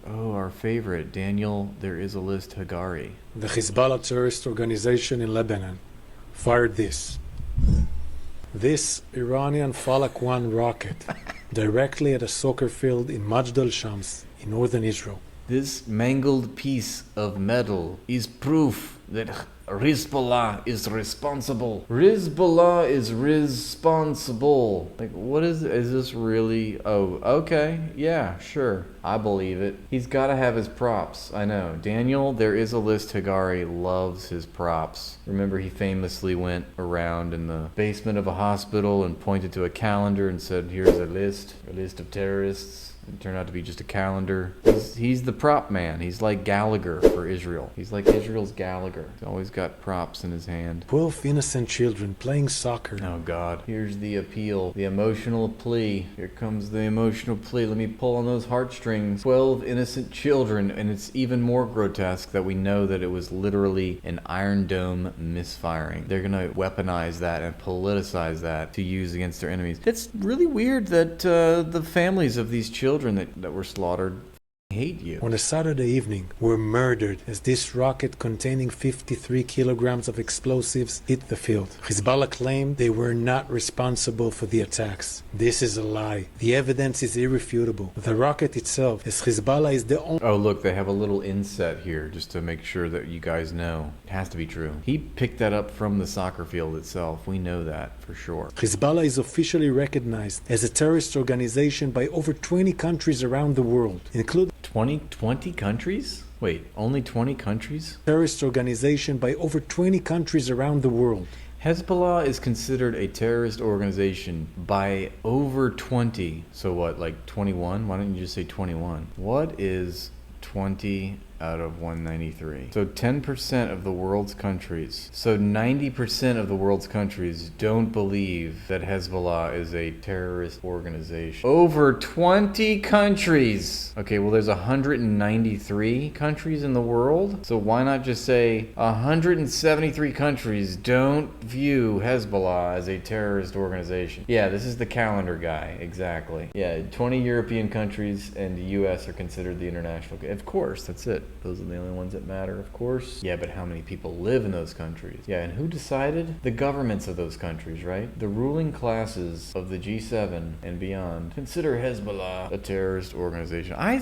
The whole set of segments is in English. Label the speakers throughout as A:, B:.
A: Oh, our favorite, Daniel, there is a list Hagari.
B: The Hezbollah terrorist organization in Lebanon fired this Iranian Falak 1 rocket directly at a soccer field in Majd al-Shams in northern Israel.
A: This mangled piece of metal is proof that Hezbollah is responsible. Hezbollah is responsible. Like, what is this really? Oh, okay. Yeah, sure. I believe it. He's got to have his props. I know. Daniel, there is a list. Hagari loves his props. Remember, he famously went around in the basement of a hospital and pointed to a calendar and said, here's a list of terrorists. It turned out to be just a calendar. He's the prop man. He's like Gallagher for Israel. He's like Israel's Gallagher. He's always got props in his hand.
B: 12 innocent children playing soccer.
A: Oh God. Here's the appeal. The emotional plea. Here comes the emotional plea. Let me pull on those heartstrings. 12 innocent children. And it's even more grotesque that we know that it was literally an Iron Dome misfiring. They're gonna weaponize that and politicize that to use against their enemies. It's really weird that the families of these children that were slaughtered hate you.
B: On a Saturday evening, were murdered as this rocket containing 53 kilograms of explosives hit the field. Hezbollah claimed they were not responsible for the attacks. This is a lie. The evidence is irrefutable. The rocket itself, as Hezbollah is the only...
A: Oh, look, they have a little inset here just to make sure that you guys know. It has to be true. He picked that up from the soccer field itself. We know that for sure.
B: Hezbollah is officially recognized as a terrorist organization by over 20 countries around the world, including
A: 20 countries? Wait, only 20 countries?
B: Terrorist organization by over 20 countries around the world.
A: Hezbollah is considered a terrorist organization by over 20. So what, like 21? Why don't you just say 21? What is 20 out of 193? So 10% of the world's countries. So 90% of the world's countries don't believe that Hezbollah is a terrorist organization. Over 20 countries! Okay, well there's 193 countries in the world. So why not just say 173 countries don't view Hezbollah as a terrorist organization? Yeah, this is the calendar guy, exactly. Yeah, 20 European countries and the US are considered the international. Of course, that's it. Those are the only ones that matter, of course. Yeah, but how many people live in those countries? Yeah, and who decided? The governments of those countries, right? The ruling classes of the G7 and beyond consider Hezbollah a terrorist organization. I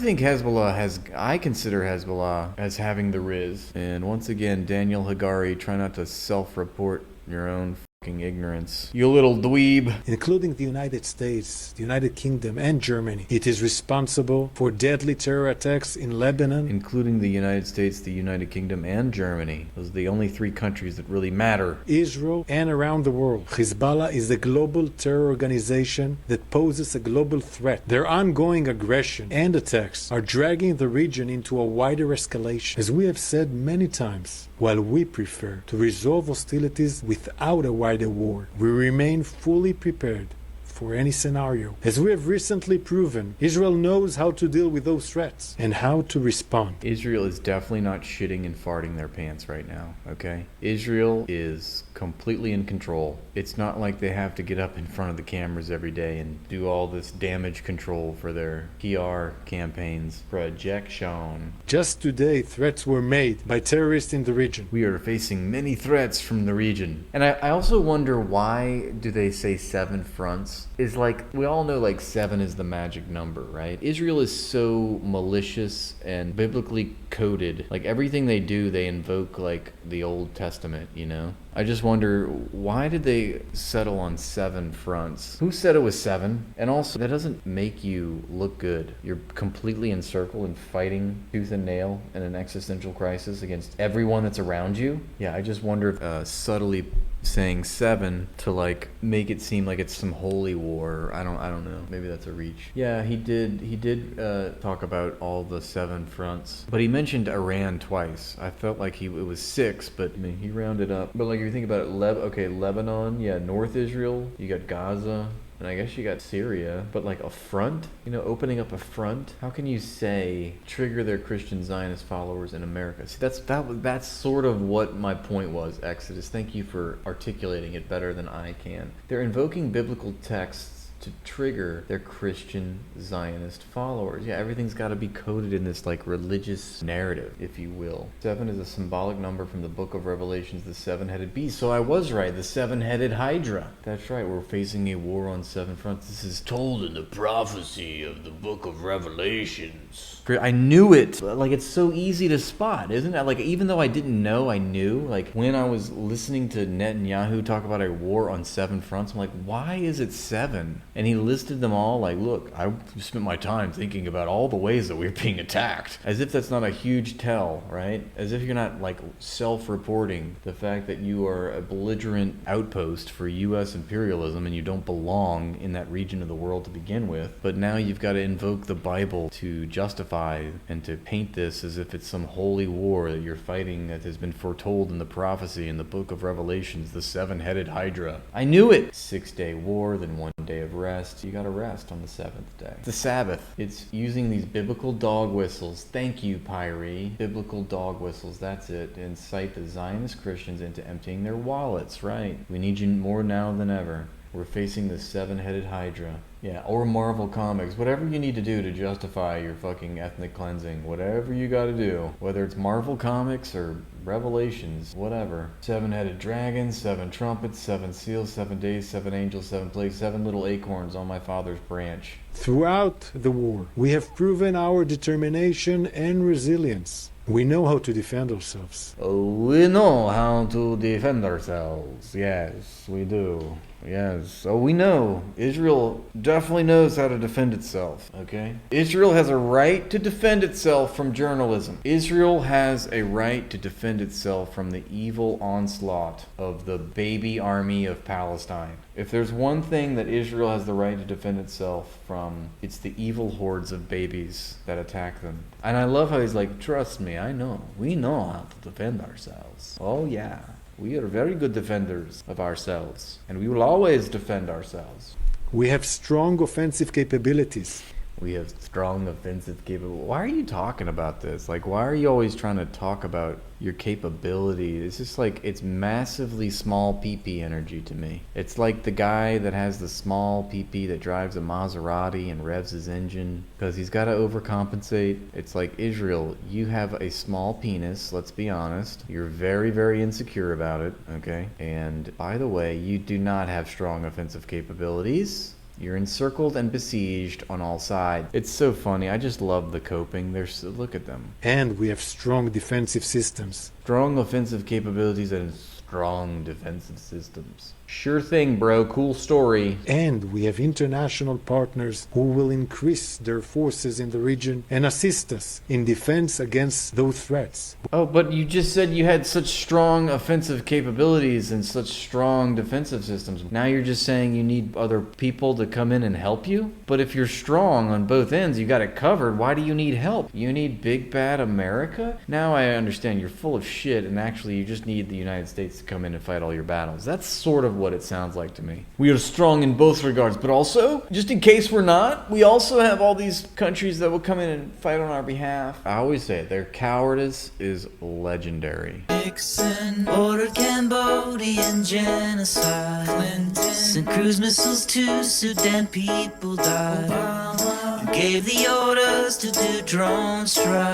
A: consider Hezbollah as having the Riz. And once again, Daniel Hagari, try not to self-report your own ignorance. You little dweeb.
B: Including the United States, the United Kingdom, and Germany. It is responsible for deadly terror attacks in Lebanon.
A: Including the United States, the United Kingdom, and Germany. Those are the only three countries that really matter.
B: Israel and around the world. Hezbollah is a global terror organization that poses a global threat. Their ongoing aggression and attacks are dragging the region into a wider escalation. As we have said many times, while we prefer to resolve hostilities without a wider war, we remain fully prepared for any scenario. As we have recently proven, Israel knows how to deal with those threats and how to respond.
A: Israel is definitely not shitting and farting their pants right now, okay? Israel is completely in control. It's not like they have to get up in front of the cameras every day and do all this damage control for their PR campaigns. Projection.
B: Just today, threats were made by terrorists in the region.
A: We are facing many threats from the region. And I also wonder, why do they say 7 fronts? Is like, we all know like 7 is the magic number, right? Israel is so malicious and biblically coded. Like everything they do, they invoke like the Old Testament, you know? I just wonder, why did they settle on 7 fronts? Who said it was 7? And also, that doesn't make you look good. You're completely encircled and fighting tooth and nail in an existential crisis against everyone that's around you. Yeah, I just wonder if subtly saying 7 to like make it seem like it's some holy war. I don't know. Maybe that's a reach. Yeah, he did talk about all the 7 fronts, but he mentioned Iran twice. I felt like it was 6, but I mean, he rounded up. But like, if you think about it, Lebanon, yeah, North Israel, you got Gaza, and I guess you got Syria, but like a front, you know, opening up a front. How can you say trigger their Christian Zionist followers in America? See, that's sort of what my point was, Exodus. Thank you for articulating it better than I can. They're invoking biblical texts to trigger their Christian Zionist followers. Yeah, everything's got to be coded in this like religious narrative, if you will. 7 is a symbolic number from the book of Revelations, the 7-headed beast. So I was right, the 7-headed Hydra. That's right, we're facing a war on 7 fronts. This is told in the prophecy of the book of Revelations. I knew it. Like, it's so easy to spot, isn't it? Like, even though I didn't know, I knew. Like, when I was listening to Netanyahu talk about a war on 7 fronts, I'm like, why is it 7? And he listed them all. Like, look, I spent my time thinking about all the ways that we're being attacked. As if that's not a huge tell, right? As if you're not, like, self-reporting the fact that you are a belligerent outpost for U.S. imperialism and you don't belong in that region of the world to begin with. But now you've got to invoke the Bible to justify and to paint this as if it's some holy war that you're fighting that has been foretold in the prophecy in the book of Revelations, the 7-headed Hydra. I knew it! 6-day war, then 1 day of rest. You gotta rest on the 7th day. The Sabbath. It's using these biblical dog whistles. Thank you, Pyrie. Biblical dog whistles, that's it. To incite the Zionist Christians into emptying their wallets, right? We need you more now than ever. We're facing the 7-headed Hydra. Yeah, or Marvel Comics. Whatever you need to do to justify your fucking ethnic cleansing. Whatever you gotta do. Whether it's Marvel Comics or Revelations, whatever. 7-headed dragons, 7 trumpets, 7 seals, 7 days, 7 angels, 7 plagues, 7 little acorns on my father's branch.
B: Throughout the war, we have proven our determination and resilience. We know how to defend ourselves.
A: We know how to defend ourselves. Yes, we do. Yes. Oh, we know. Israel definitely knows how to defend itself, okay? Israel has a right to defend itself from journalism. Israel has a right to defend itself from the evil onslaught of the baby army of Palestine. If there's one thing that Israel has the right to defend itself from, it's the evil hordes of babies that attack them. And I love how he's like, trust me, I know. We know how to defend ourselves. Oh, yeah. We are very good defenders of ourselves, and we will always defend ourselves.
B: We have strong offensive capabilities.
A: We have strong offensive capabilities. Why are you talking about this? Like, why are you always trying to talk about your capability? It's just like, it's massively small PP energy to me. It's like the guy that has the small PP that drives a Maserati and revs his engine because he's got to overcompensate. It's like, Israel, you have a small penis, let's be honest. You're very, very insecure about it, okay? And by the way, you do not have strong offensive capabilities. You're encircled and besieged on all sides. It's so funny. I just love the coping. Look at them.
B: And we have strong defensive systems.
A: Strong offensive capabilities and strong defensive systems. Sure thing, bro. Cool story.
B: And we have international partners who will increase their forces in the region and assist us in defense against those threats.
A: Oh, but you just said you had such strong offensive capabilities and such strong defensive systems. Now you're just saying you need other people to come in and help you? But if you're strong on both ends, you got it covered, why do you need help? You need big bad America? Now I understand you're full of shit and actually you just need the United States to come in and fight all your battles. That's sort of what it sounds like to me. We are strong in both regards, but also, just in case we're not, we also have all these countries that will come in and fight on our behalf. I always say it, their cowardice is legendary.
C: Nixon ordered Cambodian genocide. Clinton sent cruise missiles to Sudan, people died. Obama gave the orders to do drone strikes.